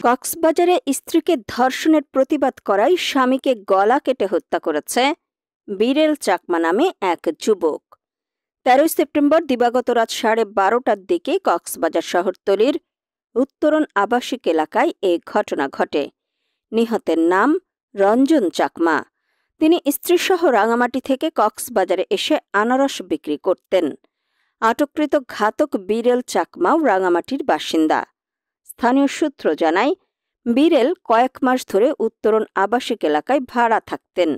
কক্সবাজারে স্ত্রীকে ধর্ষণের প্রতিবাদ করায় স্বামীকে গলা কেটে হত্যা করেছে বীরেল চাকমা নামে এক যুবক। ১৩ সেপ্টেম্বর দিবাগত রাত ১২:৩০টার দিকে কক্সবাজার শহরতলির উত্তরণ আবাসিক এলাকায় এ ঘটনা ঘটে। নিহতের নাম রঞ্জন চাকমা। তিনি স্ত্রীসহ রাঙামাটি থেকে কক্সবাজারে এসে আনারস বিক্রি করতেন। আটককৃত ঘাতক বীরেল চাকমাও রাঙামাটির বাসিন্দা। স্থানীয় সূত্র জানায়, বীরেল কয়েক মাস ধরে উত্তরণ আবাসিক এলাকায় ভাড়া থাকতেন।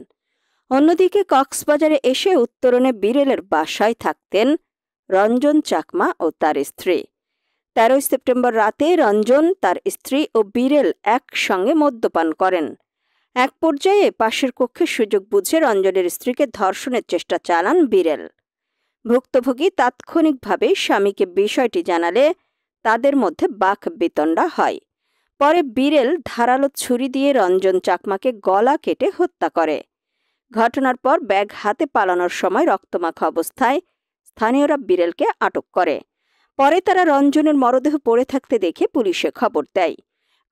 অন্যদিকে কক্সবাজারে এসে উত্তরণে বীরেলের বাসায় থাকতেন রঞ্জন চাকমা ও তার স্ত্রী। ১৩ সেপ্টেম্বর রাতে রঞ্জন, তার স্ত্রী ও বীরেল একসঙ্গে মদ্যপান করেন। এক পর্যায়ে পাশের কক্ষে সুযোগ বুঝে রঞ্জনের স্ত্রীকে ধর্ষণের চেষ্টা চালান বীরেল। ভুক্তভোগী তাৎক্ষণিকভাবে স্বামীকে বিষয়টি জানালে তাদের মধ্যে বাকবিতণ্ডা হয়। পরে বীরেল ধারালো ছুরি দিয়ে রঞ্জন চাকমাকে গলা কেটে হত্যা করে। ঘটনার পর ব্যাগ হাতে পালানোর সময় রক্তমাখা অবস্থায় স্থানীয়রা বীরেলকে আটক করে। পরে তারা রঞ্জনের মরদেহ পড়ে থাকতে দেখে পুলিশে খবর দেয়।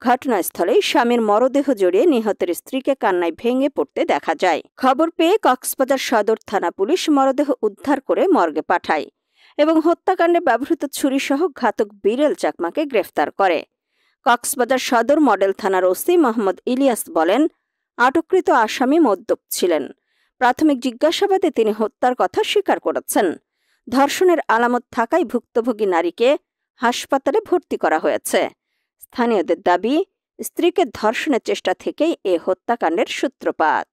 ঘটনাস্থলে স্বামীর মরদেহ জড়িয়ে নিহতের স্ত্রীকে কান্নায় ভেঙে পড়তে দেখা যায়। খবর পেয়ে কক্সবাজার সদর থানা পুলিশ মরদেহ উদ্ধার করে মর্গে পাঠায় এবং হত্যাকাণ্ডে ব্যবহৃত ছুরিসহ ঘাতক বীরেল চাকমাকে গ্রেফতার করে। কক্সবাজার সদর মডেল থানার ওসি মোহাম্মদ ইলিয়াস বলেন, আটককৃত আসামি মদ্যপ ছিলেন। প্রাথমিক জিজ্ঞাসাবাদে তিনি হত্যার কথা স্বীকার করেছেন। ধর্ষণের আলামত থাকায় ভুক্তভোগী নারীকে হাসপাতালে ভর্তি করা হয়েছে। স্থানীয়দের দাবি, স্ত্রীকে ধর্ষণের চেষ্টা থেকেই এ হত্যাকাণ্ডের সূত্রপাত।